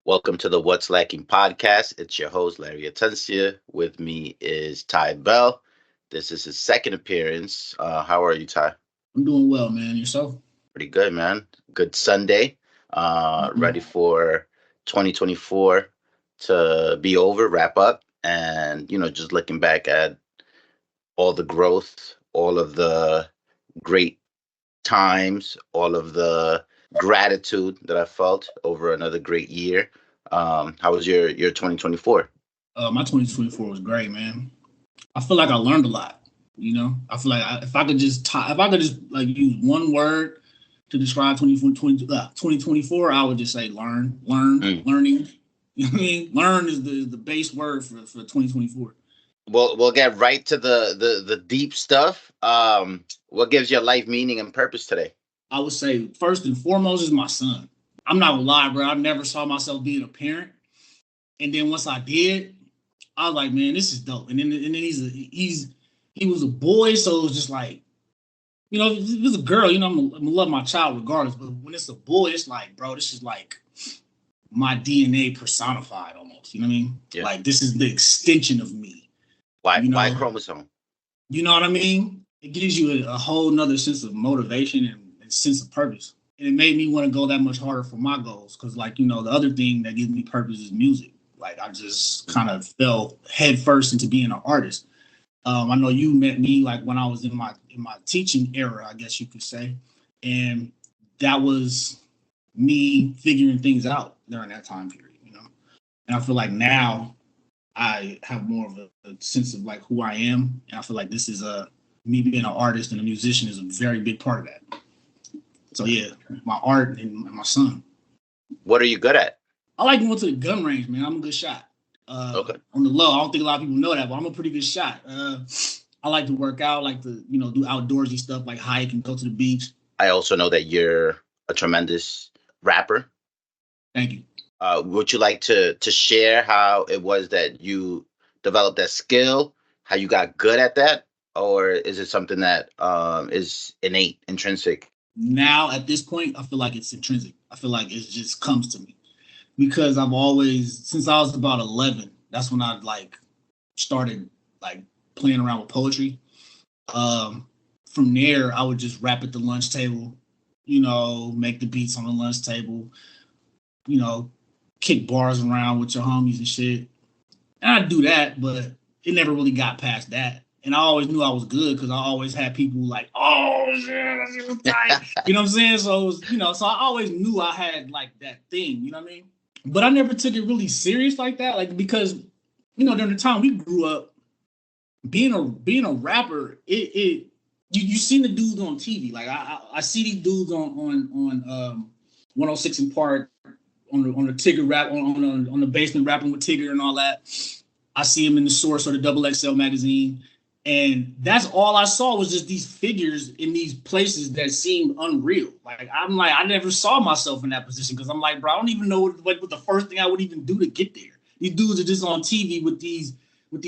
Welcome to the What's Lacking podcast. It's your host, Larry Atencia. With me is Ty Bell. This is his second appearance. How are you, Ty? I'm doing well, man. Yourself? Pretty good, man. Good Sunday. Ready Mhm. for 2024 to be over, wrap up, and, just looking back at all the growth, all of the great times, all of the gratitude that I felt over another great year. How was your 2024? My 2024 was great, man. I feel like I learned a lot. I feel like if I could just if I could just like use one word to describe 2024, I would just say Mm. learning. You know what I mean? Learn is the base word for 2024. We'll get right to the deep stuff. What gives your life meaning and purpose today? I would say first and foremost is my son. I'm not gonna lie, bro. I never saw myself being a parent, and then once I did, I was like, man, this is dope. And then he was a boy, so it was just like, if it was a girl, I'm gonna love my child regardless. But when it's a boy, it's like, bro, this is like my DNA personified almost. You know what I mean? Yeah. Like this is the extension of me. Why You why know, chromosome? you know what I mean? It gives you a whole nother sense of motivation and sense of purpose. And it made me want to go that much harder for my goals. Cause like, the other thing that gives me purpose is music. Like I just kind of fell head first into being an artist. I know you met me like when I was in my teaching era, I guess you could say, and that was me figuring things out during that time period. And I feel like now I have more of a sense of like who I am, and I feel like this is a me being an artist and a musician is a very big part of that. So yeah, my art and my son. What are you good at? I like going to the gun range, man. I'm a good shot. Okay. On the low, I don't think a lot of people know that, but I'm a pretty good shot. I like to work out, like to do outdoorsy stuff, like hike and go to the beach. I also know that you're a tremendous rapper. Thank you. Would you like to share how it was that you developed that skill, how you got good at that, or is it something that is innate, intrinsic? Now at this point, I feel like it's intrinsic. I feel like it just comes to me because I've always, since I was about 11, that's when I like started like playing around with poetry. Um, from there, I would just rap at the lunch table, make the beats on the lunch table, you know, kick bars around with your homies and shit. And I do that, but it never really got past that. And I always knew I was good because I always had people like, oh shit, that's tight. You know what I'm saying? So it was, so I always knew I had like that thing, you know what I mean? But I never took it really serious like that, like because during the time we grew up, being a rapper, you seen the dudes on TV. Like I see these dudes on 106 in Park on the Tigger rap on the basement rapping with Tigger and all that. I see him in the Source or the Double XL magazine, and that's all I saw was just these figures in these places that seemed unreal. Like I'm like I never saw myself in that position because I'm like, bro, I don't even know what the first thing I would even do to get there. These dudes are just on TV with these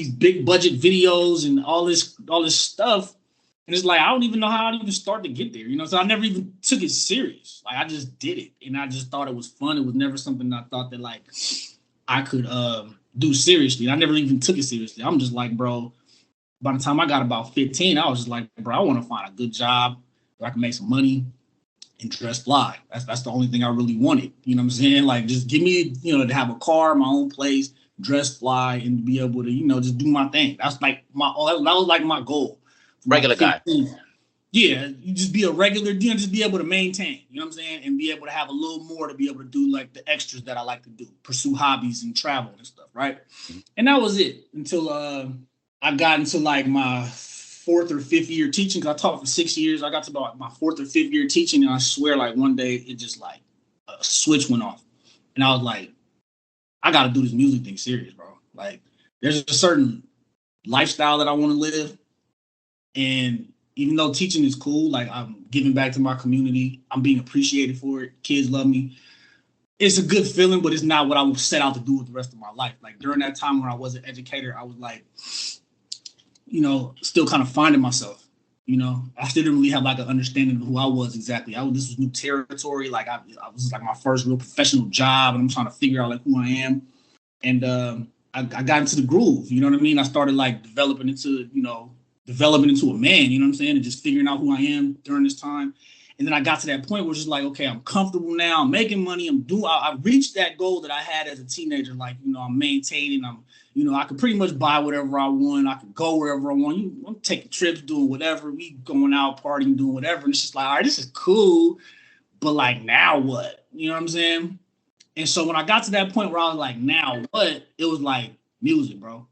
big budget videos and all this stuff. And it's like I don't even know how I'd even start to get there, So I never even took it serious. Like I just did it, and I just thought it was fun. It was never something I thought that like I could do seriously. I never even took it seriously. I'm just like, bro. By the time I got about 15, I was just like, bro, I want to find a good job where I can make some money and dress fly. That's the only thing I really wanted. You know what I'm saying? Like, just give me, to have a car, my own place, dress fly, and be able to, just do my thing. That's like that was like my goal from like Regular guy. 15. Yeah, you just be a regular, just be able to maintain, you know what I'm saying? And be able to have a little more to be able to do like the extras that I like to do, pursue hobbies and travel and stuff, right? Mhm. And that was it until I got into like my fourth or fifth year teaching. Cause I taught for 6 years. I got to about my fourth or fifth year teaching, and I swear, like one day, it just like a switch went off, and I was like, I got to do this music thing serious, bro. Like, there's a certain lifestyle that I want to live, and even though teaching is cool, like I'm giving back to my community, I'm being appreciated for it. Kids love me. It's a good feeling, but it's not what I was set out to do with the rest of my life. Like during that time when I was an educator, I was like, still kind of finding myself. I still didn't really have like an understanding of who I was exactly. This was new territory. Like I was like my first real professional job, and I'm trying to figure out like who I am. And I got into the groove. You know what I mean? I started like developing into a man. You know what I'm saying? And just figuring out who I am during this time. And then I got to that point where it's just like, okay, I'm comfortable now. I'm making money. I reached that goal that I had as a teenager. Like, I'm maintaining. I could pretty much buy whatever I want. I could go wherever I want. I'm taking trips, doing whatever. We going out, partying, doing whatever. And it's just like, all right, this is cool. But like, now what? You know what I'm saying? And so when I got to that point where I was like, now what? It was like music, bro.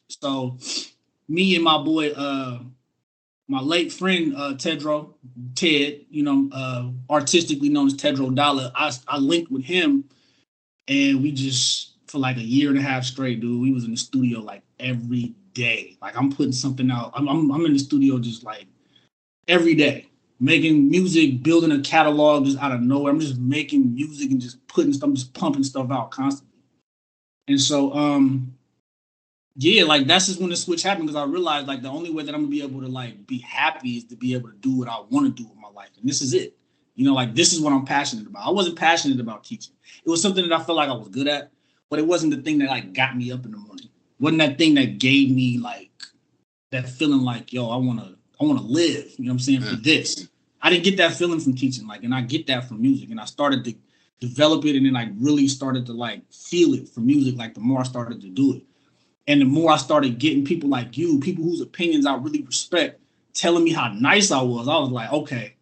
So me and my boy, my late friend Ted, artistically known as Tedro Dollar, I linked with him, and we just for like a year and a half straight, dude. We was in the studio like every day. Like I'm putting something out. I'm in the studio just like every day, making music, building a catalog just out of nowhere. I'm just making music and just I'm just pumping stuff out constantly. And so yeah, like that's just when the switch happened, because I realized like the only way that I'm gonna be able to like be happy is to be able to do what I want to do with my life, and this is it. Like this is what I'm passionate about. I wasn't passionate about teaching. It was something that I felt like I was good at, but it wasn't the thing that like got me up in the morning. It wasn't that thing that gave me like that feeling like, yo, I wanna live. You know what I'm saying, for this. I didn't get that feeling from teaching, like, and I get that from music, and I started to develop it, and then I really started to like feel it for music. Like the more I started to do it. And the more I started getting people like you, people whose opinions I really respect, telling me how nice I was like, okay,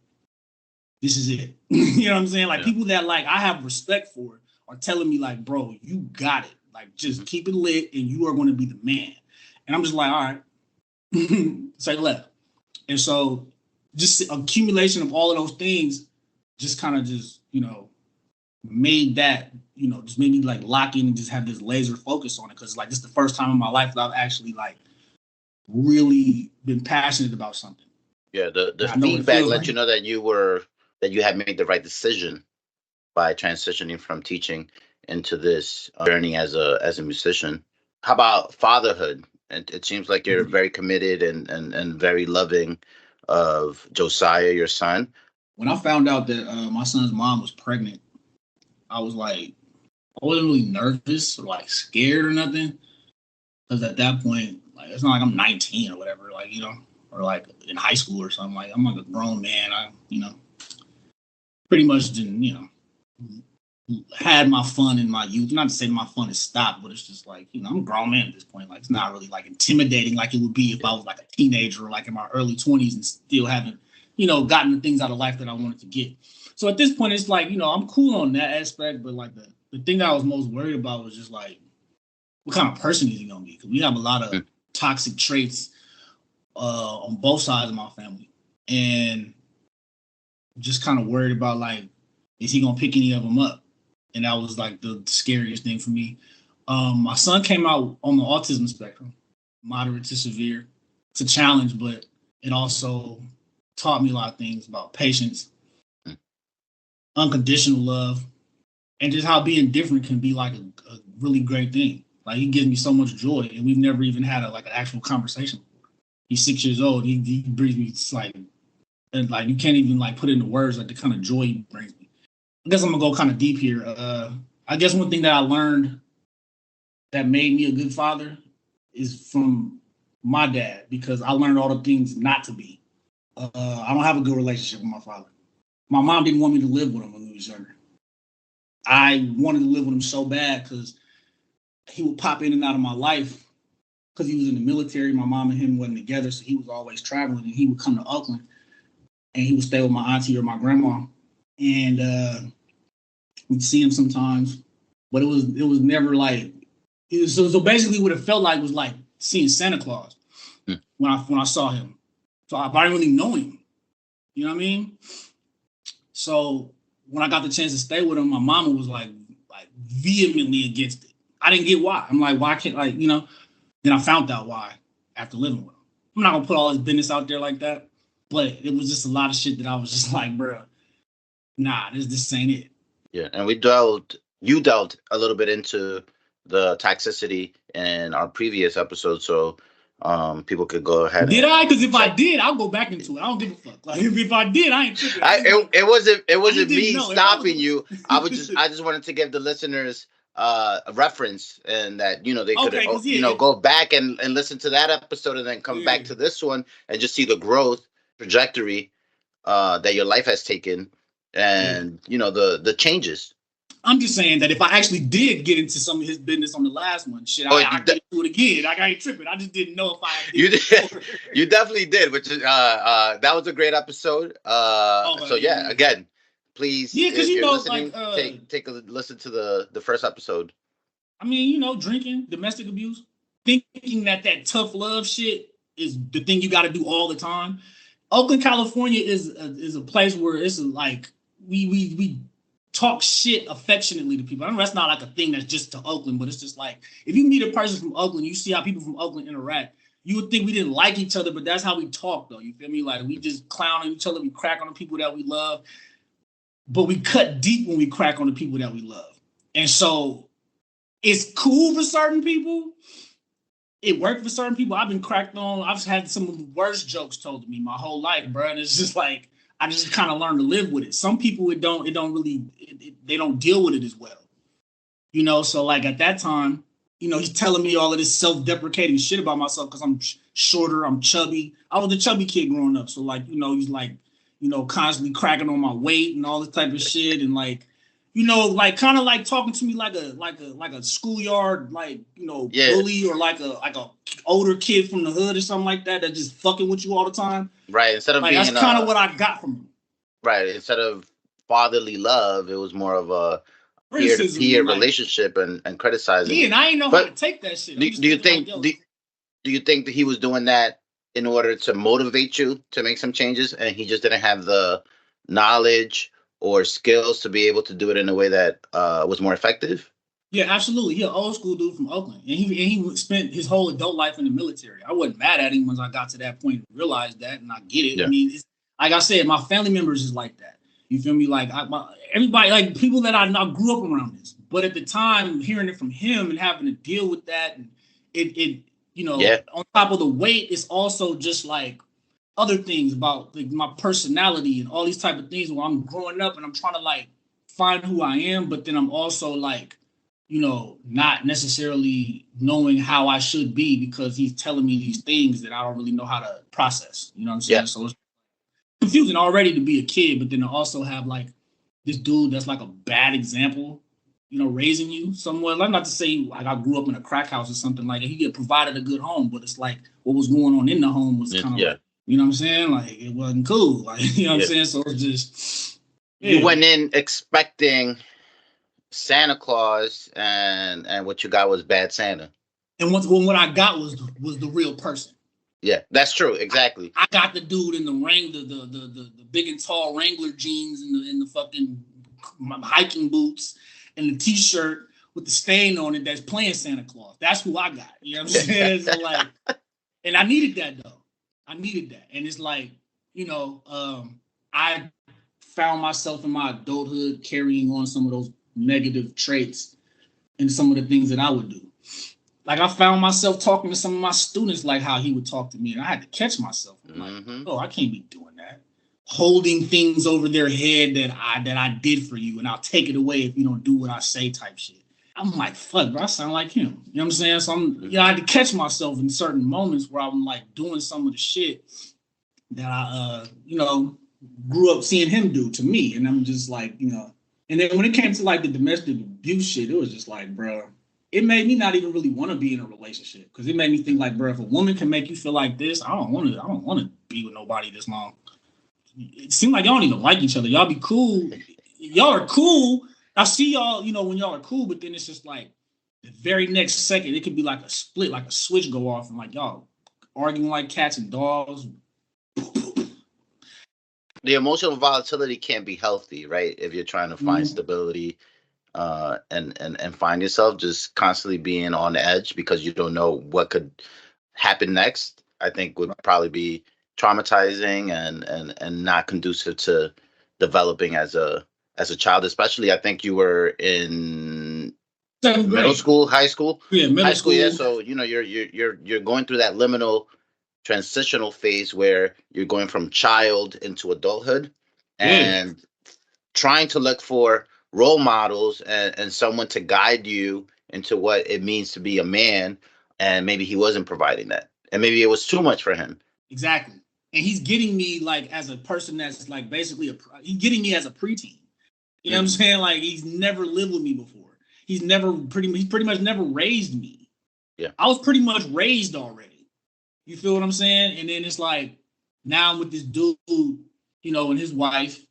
this is it. You know what I'm saying? Like people that like I have respect for are telling me like, bro, you got it. Like just keep it lit and you are going to be the man. And I'm just like, all right, say left. And so just accumulation of all of those things just kind of just, made that, just made me like lock in and just have this laser focus on it. Cause like this is the first time in my life that I've actually like really been passionate about something. Yeah, the feedback let you know that you had made the right decision by transitioning from teaching into this journey as a musician. How about fatherhood? It seems like you're very committed and very loving of Josiah, your son. When I found out that my son's mom was pregnant, I was like, I wasn't really nervous or like scared or nothing. Because at that point, like it's not like I'm 19 or whatever, like, or like in high school or something. Like I'm like a grown man. I, pretty much didn't, had my fun in my youth. Not to say my fun has stopped, but it's just like, I'm a grown man at this point. Like it's not really like intimidating like it would be if I was like a teenager or like in my early 20s and still haven't, gotten the things out of life that I wanted to get. So at this point, it's like, I'm cool on that aspect, but like the thing that I was most worried about was just like, what kind of person is he gonna be? Because we have a lot of toxic traits on both sides of my family, and just kind of worried about like, is he gonna pick any of them up? And that was like the scariest thing for me. My son came out on the autism spectrum, moderate to severe. It's a challenge, but it also taught me a lot of things about patience, unconditional love, and just how being different can be like a really great thing. Like he gives me so much joy, and we've never even had an actual conversation before. He's 6 years old. He brings me like, and like you can't even like put into words like the kind of joy he brings me. I guess I'm gonna go kind of deep here. I guess one thing that I learned that made me a good father is from my dad, because I learned all the things not to be. I don't have a good relationship with my father. My mom didn't want me to live with him when we was younger. I wanted to live with him so bad because he would pop in and out of my life because he was in the military. My mom and him wasn't together, so he was always traveling, and he would come to Oakland and he would stay with my auntie or my grandma, and we'd see him sometimes, but it was never like it was, so basically what it felt like was like seeing Santa Claus when I saw him. So I didn't really know him. You know what I mean? So when I got the chance to stay with him, my mama was like vehemently against it. I didn't get why. I'm like, why can't Then I found out why after living with him. I'm not gonna put all his business out there like that, but it was just a lot of shit that I was just like, bro, nah, this ain't it. Yeah, and you delved a little bit into the toxicity in our previous episode. So People could go ahead Did I? Because if I check. did, I'll go back into it. I don't give a fuck. Like if I did, I ain't tripping. I I just want. it I just wasn't didn't me know if I was. stopping you. I just wanted to give the listeners a reference, and that they could Okay, because yeah, go back and listen to that episode, and then come back yeah, to this one and just see the growth trajectory that your life has taken, yeah. and the changes. I'm just saying that if I actually did get into some of his business on the last one, shit, Oh, I get into it again. Like I ain't tripping. I just didn't know if I did you it did, before. you definitely did, which is that was a great episode. Okay, So yeah, yeah, yeah, again, please, yeah. Because if you're like listening, take a listen to the first episode. I mean, drinking, domestic abuse, thinking that tough love shit is the thing you got to do all the time. Oakland, California is a place where it's like we talk shit affectionately to people. I know that's not like a thing that's just to Oakland, but it's just like if you meet a person from Oakland, you see how people from Oakland interact. You would think we didn't like each other, but that's how we talk, though. You feel me? Like we just clown on each other, we crack on the people that we love, but we cut deep when we crack on the people that we love. And so it's cool for certain people. It worked for certain people. I've been cracked on. I've had some of the worst jokes told to me my whole life, bro. And it's just like I just kind of learned to live with it. Some people they don't deal with it as well. So like at that time, he's telling me all of this self-deprecating shit about myself because I'm shorter, I'm chubby. I was a chubby kid growing up, so like he's like constantly cracking on my weight and all this type of shit, and like like kind of like talking to me like a schoolyard Yeah, bully, or like a older kid from the hood or something like that just fucking with you all the time. right. Instead of Like that's being kind of what I got from him. right, instead of fatherly love, it was more of a peer to Criticism peer and like relationship and criticizing. yeah, and I ain't know how to But take that shit. I'm do, just do you thinking like think yo. do you think that he was doing that in order to motivate you to make some changes, and he just didn't have the knowledge or skills to be able to do it in a way that was more effective? Yeah, absolutely. He an old school dude from Oakland, and he spent his whole adult life in the military. I wasn't mad at him once I got to that point and realized that, and I get it. I Yeah, mean, it's, like I said, my family members is like that. You feel me? Like everybody, like people that I grew up around this, but at the time, hearing it from him and having to deal with that, and it yeah, on top of the weight, it's also just like other things about like my personality and all these type of things where I'm growing up and I'm trying to like find who I am, but then I'm also like not necessarily knowing how I should be because he's telling me these things that I don't really know how to process. You know what I'm yeah. saying? So it's confusing already to be a kid, but then to also have like this dude that's like a bad example, raising you somewhere. Like not to say like I grew up in a crack house or something like that. He get provided a good home, but it's like what was going on in the home was kind of Yeah, like, what I'm saying? Like it wasn't cool. Like, what I'm yeah. saying? So it's just You yeah. went in expecting Santa Claus, and what you got was bad Santa. And what I got was the real person. Yeah, that's true. Exactly. I got the dude in the Wrangler, the big and tall Wrangler jeans and the fucking hiking boots and the t-shirt with the stain on it that's playing Santa Claus. That's who I got. You know what I'm saying? So like, and I needed that though. I needed that. And it's like, I found myself in my adulthood carrying on some of those negative traits and some of the things that I would do. Like I found myself talking to some of my students like how he would talk to me, and I had to catch myself. I'm like, Mm-hmm. oh, I can't be doing that. Holding things over their head that I did for you, and I'll take it away if you don't do what I say, type shit. I'm like, fuck, bro, I sound like him. You know what I'm saying? So I had to catch myself in certain moments where I'm like doing some of the shit that I, grew up seeing him do to me, and I'm just like, And then when it came to like the domestic abuse shit, it was just like, bro, it made me not even really want to be in a relationship because it made me think like, bro, if a woman can make you feel like this, I don't want to be with nobody this long. It seemed like y'all don't even like each other. Y'all be cool. Y'all are cool. I see y'all, when y'all are cool, but then it's just like the very next second, it could be like a split, like a switch go off, and like y'all arguing like cats and dogs. The emotional volatility can't be healthy, right? If you're trying to find stability, and find yourself just constantly being on the edge because you don't know what could happen next, I think would probably be traumatizing and not conducive to developing as a child. Especially, I think you were in Seventh Middle grade. school, high school, Yeah, high middle school. Yeah. school. So you're going through that liminal transitional phase where you're going from child into adulthood, Yeah, and trying to look for role models and someone to guide you into what it means to be a man. And maybe he wasn't providing that, and maybe it was too much for him. exactly. And he's getting me like as a person that's like basically he's getting me as a preteen. You know what I'm Mm, saying? Like he's never lived with me before. He's pretty much never raised me. yeah. I was pretty much raised already. You feel what I'm saying? And then it's like now I'm with this dude, and his wife.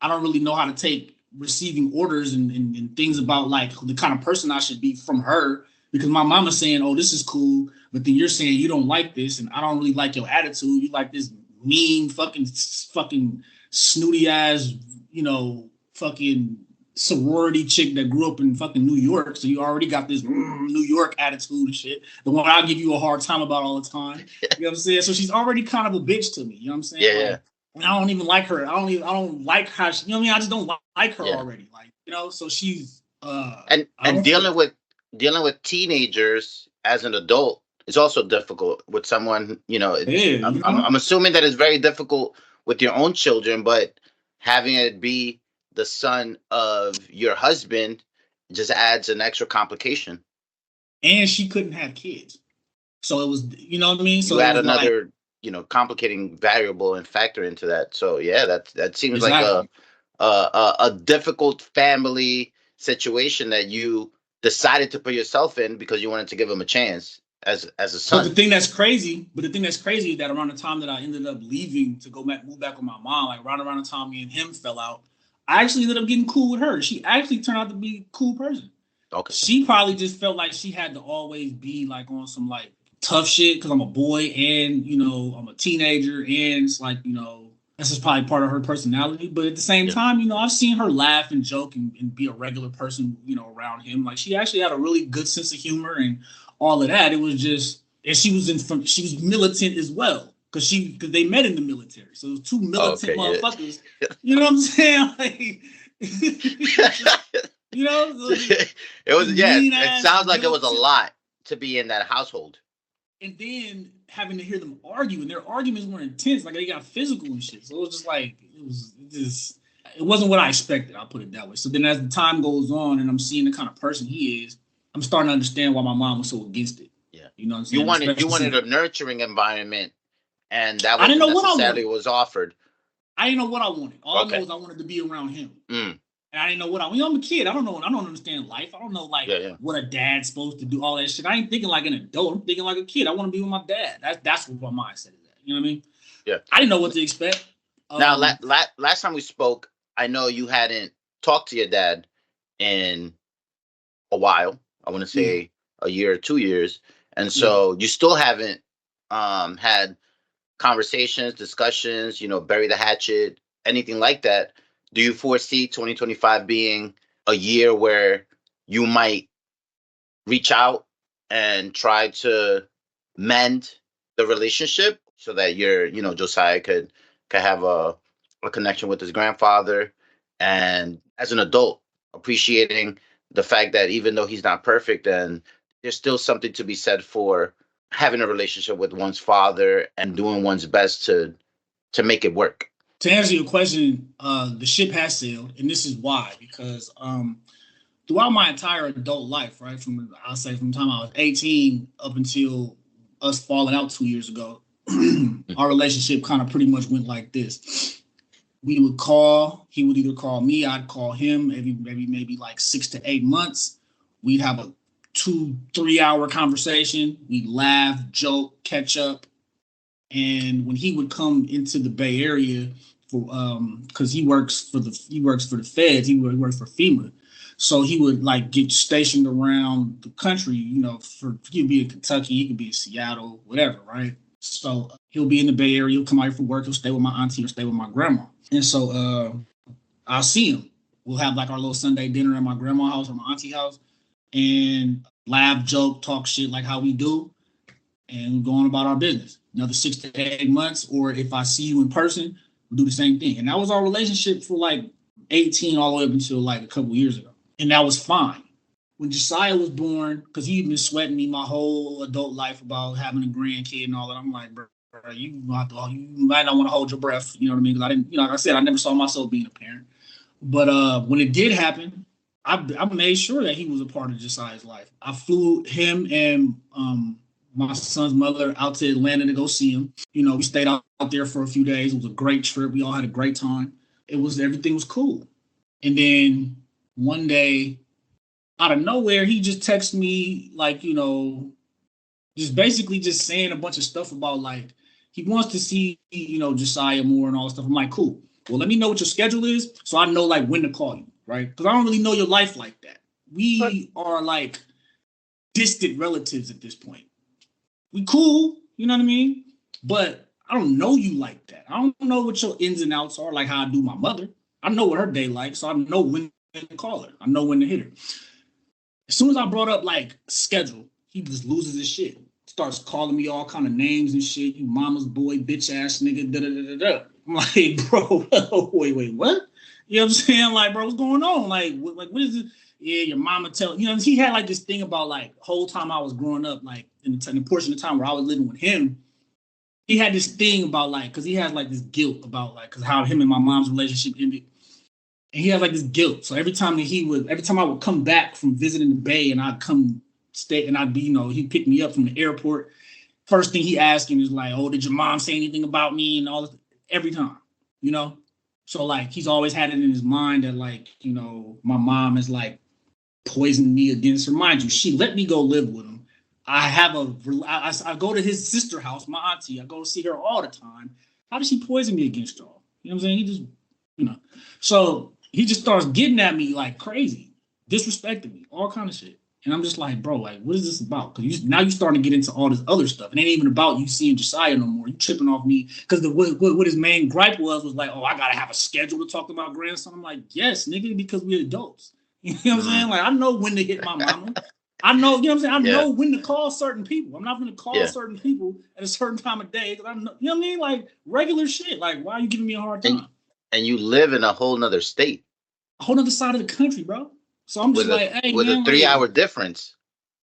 I don't really know how to take receiving orders and things about like the kind of person I should be from her because my mama's saying, "Oh, this is cool," but then you're saying you don't like this, and I don't really like your attitude. You like this mean, fucking snooty ass, fucking sorority chick that grew up in fucking New York. So you already got this New York attitude and shit. The one I give you a hard time about all the time. You know what I'm saying? So she's already kind of a bitch to me. You know what I'm saying? Yeah, yeah, Like, and I don't even like her. I don't like how she, I mean? I just don't like her yeah. already. Like, so she's I And don't feel dealing with teenagers as an adult is also difficult with someone. yeah, I'm assuming that it's very difficult with your own children, but having it be the son of your husband just adds an extra complication. and she couldn't have kids. So it was, you know what I mean? So You it add was like another, complicating variable and factor into that. So yeah, that seems like a exactly. a difficult family situation that you decided to put yourself in because you wanted to give him a chance as a But the son. thing that's crazy, is that around the time that I ended up leaving to move back with my mom, like around the time me and him fell out, I actually ended up getting cool with her. She actually turned out to be a cool person. Okay. She probably just felt like she had to always be like on some like tough shit because I'm a boy and I'm a teenager and it's like that's just probably part of her personality. But at the same Yeah. time, I've seen her laugh and joke and be a regular person, around him. Like she actually had a really good sense of humor and all of that. It was just, and she was militant as well because they met in the military, so it was two Oh, militant okay. motherfuckers. You know what I'm saying? Like, It was, these yeah. mean It ass sounds like it was a militant, lot to be in that household. and then having to hear them argue, and their arguments were intense, like they got physical and shit. So it was just like it wasn't what I expected. I'll put it that way. So then as the time goes on, and I'm seeing the kind of person he is, I'm starting to understand why my mom was so against it. Yeah. You know what I'm You saying? wanted you Especially wanted since a nurturing environment, and that I didn't wasn't know what I necessarily wanted. what was offered. I didn't know what I wanted. All I know Okay. is I wanted to be around him. Mm. And I didn't know what I. I'm a kid. I don't know. I don't understand life. I don't know like Yeah, yeah. what a dad's supposed to do. All that shit. I ain't thinking like an adult. I'm thinking like a kid. I want to be with my dad. That's what my mindset is at. You know what I mean? Yeah. I didn't know what to expect. Now, Um, last time we spoke, I know you hadn't talked to your dad in a while. I want to yeah, say a year or 2 years, and yeah. so you still haven't had conversations, discussions. Bury the hatchet, anything like that. Do you foresee 2025 being a year where you might reach out and try to mend the relationship so that Josiah could have a connection with his grandfather, and as an adult appreciating the fact that even though he's not perfect, and there's still something to be said for having a relationship with one's father and doing one's best to make it work. To answer your question, the ship has sailed, and this is why because throughout my entire adult life, right, I'll say from the time I was 18 up until us falling out 2 years ago, our relationship kind of pretty much went like this. We would call, he would either call me, I'd call him maybe like 6 to 8 months. We'd have a 2-3 hour conversation. We'd laugh, joke, catch up. And when he would come into the Bay Area for because he works for the feds, he works for FEMA. So he would like get stationed around the country, he could be in Kentucky, he could be in Seattle, whatever, right? So he'll be in the Bay Area, he'll come out here for work, he'll stay with my auntie or stay with my grandma. And so I'll see him. We'll have like our little Sunday dinner at my grandma's house or my auntie house and laugh, joke, talk shit like how we do and go on about our business. Another 6 to 8 months, or if I see you in person, we'll do the same thing. And that was our relationship for like 18 all the way up until like a couple years ago. And that was fine. when Josiah was born, because he'd been sweating me my whole adult life about having a grandkid and all that. I'm like, bro, you might not want to hold your breath. You know what I mean? Because I didn't, like I said, I never saw myself being a parent. But when it did happen, I made sure that he was a part of Josiah's life. I flew him and my son's mother out to Atlanta to go see him. We stayed out there for a few days. It was a great trip. We all had a great time. Everything was cool. And then one day, out of nowhere, he just texted me like, just basically just saying a bunch of stuff about like he wants to see, Josiah more and all that stuff. I'm like, cool. Well, let me know what your schedule is so I know like when to call you, right? Because I don't really know your life like that. We are like distant relatives at this point. We cool, you know what I mean? But I don't know you like that. I don't know what your ins and outs are, like how I do my mother. I know what her day like, so I know when to call her. I know when to hit her. As soon as I brought up like schedule, he just loses his shit. Starts calling me all kind of names and shit. You mama's boy, bitch ass nigga. Da da da da. I'm like, bro, wait, what? You know what I'm saying? Like, bro, what's going on? Like, what is it? Yeah, your mama tell he had like this thing about like whole time I was growing up, like in the portion of time where I was living with him, he had this thing about like, because he has like this guilt about like, because how him and my mom's relationship ended. And he had like this guilt. So every time I would come back from visiting the Bay and I'd come stay and I'd be, he'd pick me up from the airport. First thing he asked him is like, oh, did your mom say anything about me and all this? Every time, So like he's always had it in his mind that like, my mom is like poisoning me against her. Mind you, she let me go live with him. I go to his sister house, my auntie. I go see her all the time. How did she poison me against y'all? You know what I'm saying? He just, So he just starts getting at me like crazy, disrespecting me, all kind of shit. And I'm just like, bro, like, what is this about? Because now you're starting to get into all this other stuff. It ain't even about you seeing Josiah no more. You tripping off me. Because what his main gripe was like, oh, I got to have a schedule to talk about grandson. I'm like, yes, nigga, because we're adults. You know what I'm saying? Like, I know when to hit my mama. I know, you know what I'm saying? I know when to call certain people. I'm not going to call certain people at a certain time of day. I know, you know what I mean? Like, regular shit. Like, why are you giving me a hard time? And you live in a whole nother state. A whole other side of the country, bro. So I'm just like, hey, with man. With a 3-hour difference,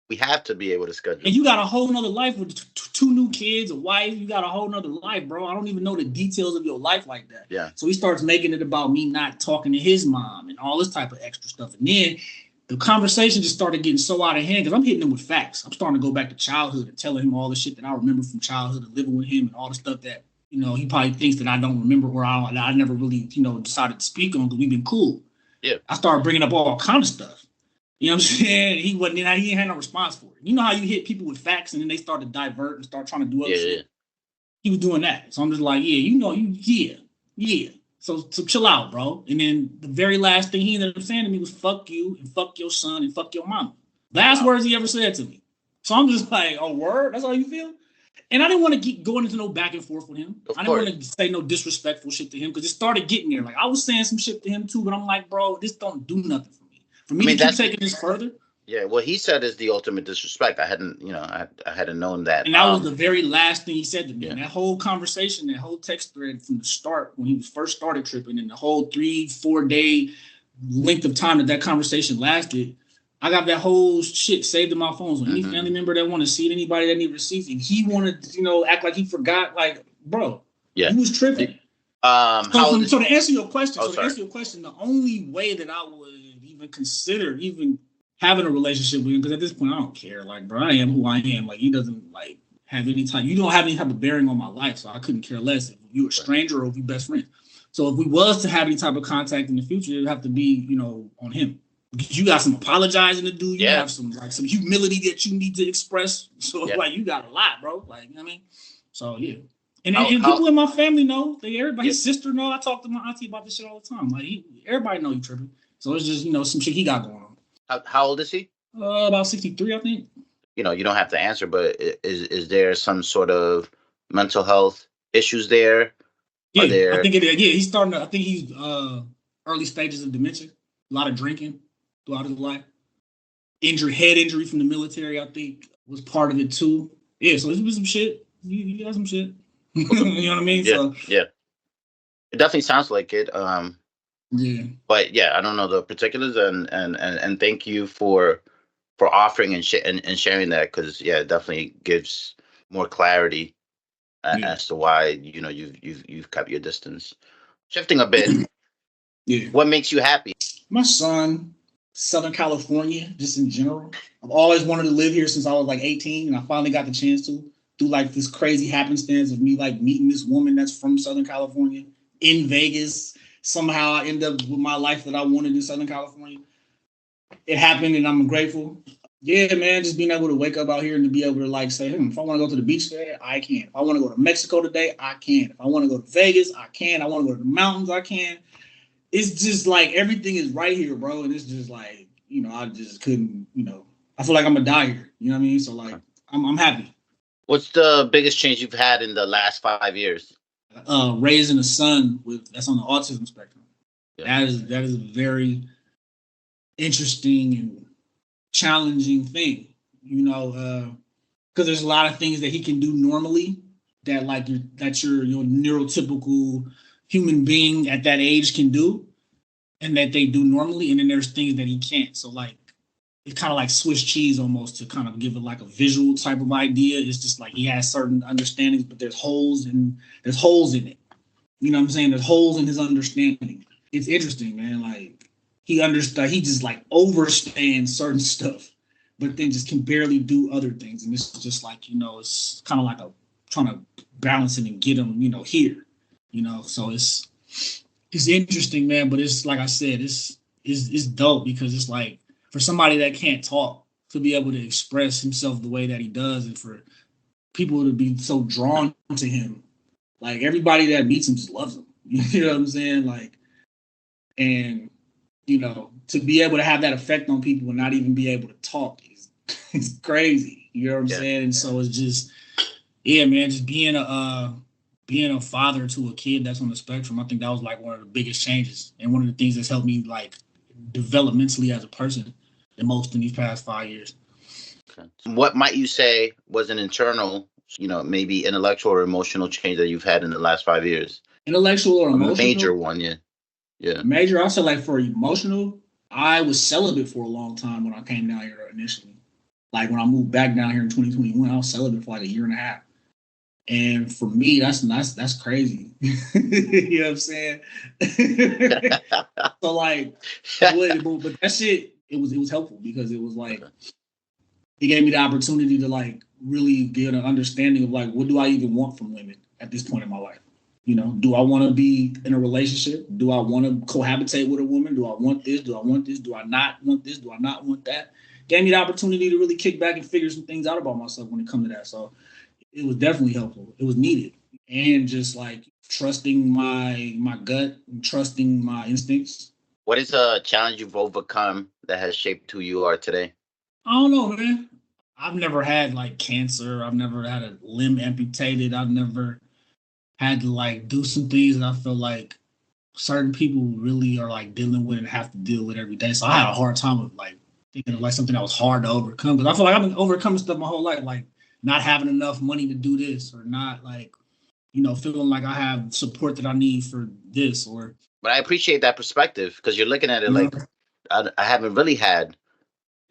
we have to be able to schedule. And you got a whole nother life with two new kids, a wife. You got a whole nother life, bro. I don't even know the details of your life like that. Yeah. So he starts making it about me not talking to his mom and all this type of extra stuff. And then the conversation just started getting so out of hand because I'm hitting him with facts. I'm starting to go back to childhood and telling him all the shit that I remember from childhood and living with him and all the stuff that, he probably thinks that I don't remember or I never really, decided to speak on because we've been cool. Yeah. I started bringing up all kind of stuff. You know what I'm saying? He didn't have no response for it. You know how you hit people with facts and then they start to divert and start trying to do other shit? Yeah. He was doing that. So I'm just like, yeah. So chill out, bro. And then the very last thing he ended up saying to me was, fuck you and fuck your son and fuck your mama. Last words he ever said to me. So I'm just like, oh, word? That's how you feel? And I didn't want to keep going into no back and forth with him. I didn't want to say no disrespectful shit to him because it started getting there. Like I was saying some shit to him too, but I'm like, bro, this don't do nothing for me. For me to keep taking this further. Yeah, what he said is the ultimate disrespect. I hadn't, I hadn't known that. And that was the very last thing he said to me. Yeah. And that whole conversation, that whole text thread from the start, when he first started tripping, and the whole 3-4 day length of time that conversation lasted, I got that whole shit saved in my phone. So any family member that want to see it, anybody that need receipts, and he wanted, act like he forgot, like, bro, he was tripping. So to answer your question, the only way that I would even consider even having a relationship with him, because at this point I don't care. Like, bro, I am who I am. Like, he doesn't like have any type. You don't have any type of bearing on my life, so I couldn't care less if you were a stranger or if you best friends. So if we was to have any type of contact in the future, it'd have to be, on him. Because you got some apologizing to do. You have some humility that you need to express. So like you got a lot, bro. Like, you know what I mean? So yeah. And people in my family know. Everybody, his sister know. I talk to my auntie about this shit all the time. Like everybody know you tripping. So it's just, some shit he got going on. How old is he? About 63, I think. You don't have to answer, but is there some sort of mental health issues there? Yeah, I think it is. Yeah, he's starting to. I think he's early stages of dementia. A lot of drinking throughout his life. Head injury from the military, I think, was part of it too. Yeah, so there's some shit. You got some shit. You know what I mean? Yeah, yeah. It definitely sounds like it. Yeah. But yeah, I don't know the particulars, and thank you for for offering and sharing that, because yeah, it definitely gives more clarity Yeah. as to why you've kept your distance. Shifting a bit, Yeah. what makes you happy? My son, Southern California, just in general. I've always wanted to live here since I was like 18, and I finally got the chance to through like this crazy happenstance of me like meeting this woman that's from Southern California in Vegas. Somehow I end up with my life that I wanted in Southern California. It happened, and I'm grateful. Yeah, man, just being able to wake up out here and to be able to like say, if I want to go to the beach today, I can. If I want to go to Mexico today, I can. If I want to go to Vegas, I can. I want to go to the mountains, I can. It's just like everything is right here, bro. And it's just like, I just couldn't, I feel like I'm a dyer. You know what I mean? So like I'm happy. What's the biggest change you've had in the last 5 years? Raising a son that's on the autism spectrum. Yeah. That is a very interesting and challenging thing, because there's a lot of things that he can do normally that like your neurotypical human being at that age can do, and that they do normally, and then there's things that he can't. So like it's kind of like Swiss cheese almost, to kind of give it like a visual type of idea. It's just like he has certain understandings, but there's holes in it. You know what I'm saying? There's holes in his understanding. It's interesting, man. Like he just like overstands certain stuff, but then just can barely do other things. And it's just like, it's kind of like a trying to balance it and get him, here. So it's interesting, man. But it's like I said, it's dope, because it's like for somebody that can't talk to be able to express himself the way that he does, and for people to be so drawn to him, like everybody that meets him just loves him. You know what I'm saying? Like, and to be able to have that effect on people and not even be able to talk is crazy. You know what I'm saying? And so it's just, yeah, man, just being a father to a kid that's on the spectrum. I think that was like one of the biggest changes, and one of the things that's helped me like develop mentally as a person the most in these past 5 years. Okay. What might you say was an internal, maybe intellectual or emotional change that you've had in the last 5 years? Intellectual or emotional? A major one, yeah. Yeah. Major, I'll say like for emotional, I was celibate for a long time when I came down here initially. Like when I moved back down here in 2021, I was celibate for like a year and a half. And for me, that's crazy. You know what I'm saying? So like, but that shit, it was helpful, because it was like, it gave me the opportunity to like really get an understanding of like, what do I even want from women at this point in my life? Do I want to be in a relationship? Do I want to cohabitate with a woman? Do I want this? Do I want this? Do I not want this? Do I not want that? Gave me the opportunity to really kick back and figure some things out about myself when it comes to that. So it was definitely helpful. It was needed. And just like trusting my gut and trusting my instincts. What is a challenge you've overcome that has shaped who you are today? I don't know, man. I've never had like cancer. I've never had a limb amputated. I've never had to like do some things that I feel like certain people really are like dealing with and have to deal with every day. So I had a hard time with like thinking of like something that was hard to overcome, because I feel like I've been overcoming stuff my whole life, like not having enough money to do this, or not like, feeling like I have support that I need for this, or. But I appreciate that perspective, because you're looking at it like I haven't really had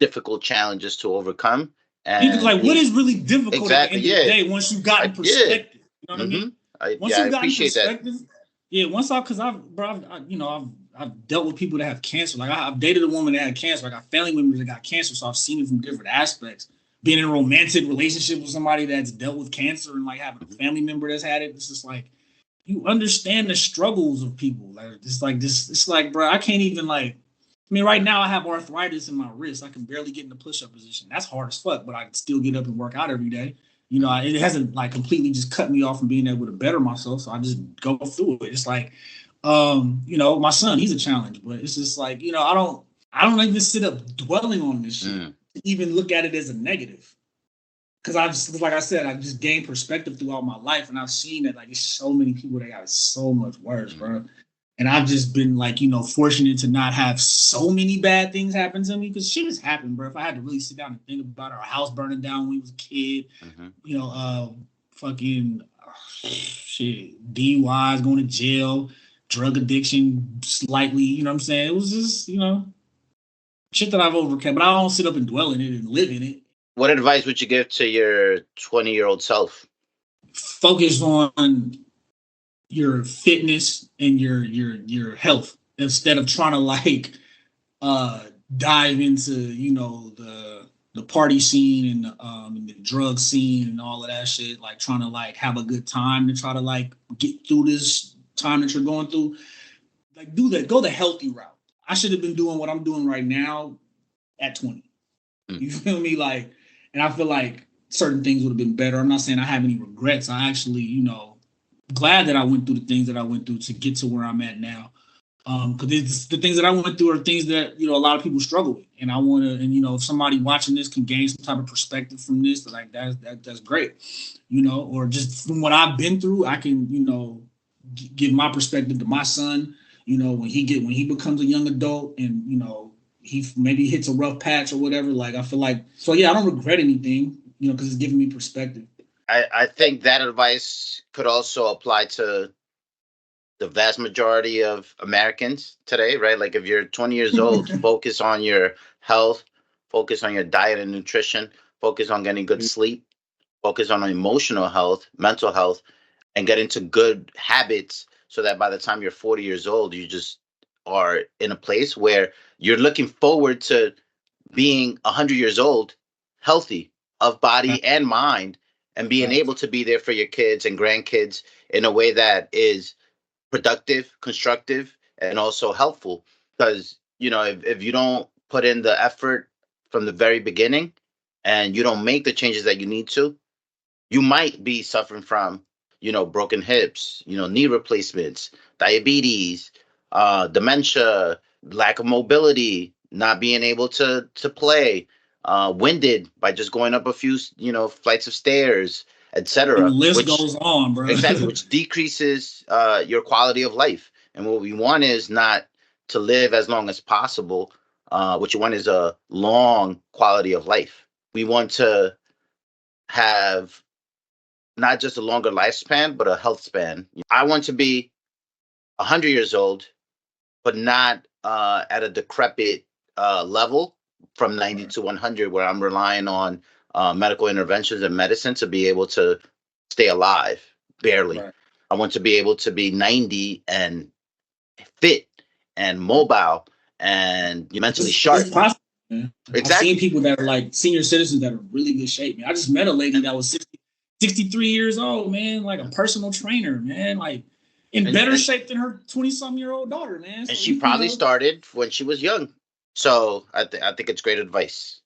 difficult challenges to overcome. And like, what is really difficult exactly, at the end of the day once you've gotten perspective? Yeah. You know what I mean? Once you've gotten perspective, that. Yeah. Once because I've dealt with people that have cancer. Like I've dated a woman that had cancer. I got family members that got cancer, so I've seen it from different aspects. Being in a romantic relationship with somebody that's dealt with cancer, and like having a family member that's had it, it's just like you understand the struggles of people. Like it's like this. It's like, bro, I can't even like. I mean, right now I have arthritis in my wrist. I can barely get in the push-up position. That's hard as fuck, but I can still get up and work out every day. It hasn't like completely just cut me off from being able to better myself. So I just go through it. It's like, my son, he's a challenge, but it's just like, I don't even sit up dwelling on this shit to even look at it as a negative. Because like I said, I've just gained perspective throughout my life, and I've seen that like there's so many people that got it so much worse, bro. And I've just been like, fortunate to not have so many bad things happen to me, because shit has happened, bro. If I had to really sit down and think about our house burning down when we was a kid, shit, DUIs, going to jail, drug addiction, slightly, you know what I'm saying? It was just, Shit that I've overcome, but I don't sit up and dwell in it and live in it. What advice would you give to your 20-year-old self? Focus on your fitness and your health instead of trying to like uh dive into the party scene and the drug scene and all of that shit, like trying to like have a good time to try to like get through this time that you're going through. Like do that, go the healthy route. I should have been doing what I'm doing right now at 20. Mm. You feel me? Like, and I feel like certain things would have been better. I'm not saying I have any regrets. I actually, glad that I went through the things that I went through to get to where I'm at now. Because the things that I went through are things that a lot of people struggle with, and I want to, and if somebody watching this can gain some type of perspective from this, like that's great, or just from what I've been through, I can give my perspective to my son, when he becomes a young adult, and he maybe hits a rough patch or whatever. Like I feel like, so yeah, I don't regret anything, because it's giving me perspective. I think that advice could also apply to the vast majority of Americans today, right? Like if you're 20 years old, focus on your health, focus on your diet and nutrition, focus on getting good sleep, focus on emotional health, mental health, and get into good habits so that by the time you're 40 years old, you just are in a place where you're looking forward to being 100 years old, healthy of body and mind, and being Right. able to be there for your kids and grandkids in a way that is productive, constructive, and also helpful. Because, if you don't put in the effort from the very beginning and you don't make the changes that you need to, you might be suffering from, broken hips, knee replacements, diabetes, dementia, lack of mobility, not being able to play, winded by just going up a few, flights of stairs, And the etc. list Which goes on, bro. exactly, which decreases your quality of life. And what we want is not to live as long as possible. What you want is a long quality of life. We want to have not just a longer lifespan, but a health span. I want to be 100 years old, but not at a decrepit level from 90 Right. to 100, where I'm relying on medical interventions and medicine to be able to stay alive, barely. Right. I want to be able to be 90 and fit and mobile and mentally It's sharp. possible, man. I've seen Exactly. people that are like senior citizens that are really good shape, man. I just met a lady And, that was 63 years old, man, like a personal trainer, man, like in and, better and, shape than her 20-some-year-old daughter, man. and So she probably started when she was young. So I think it's great advice.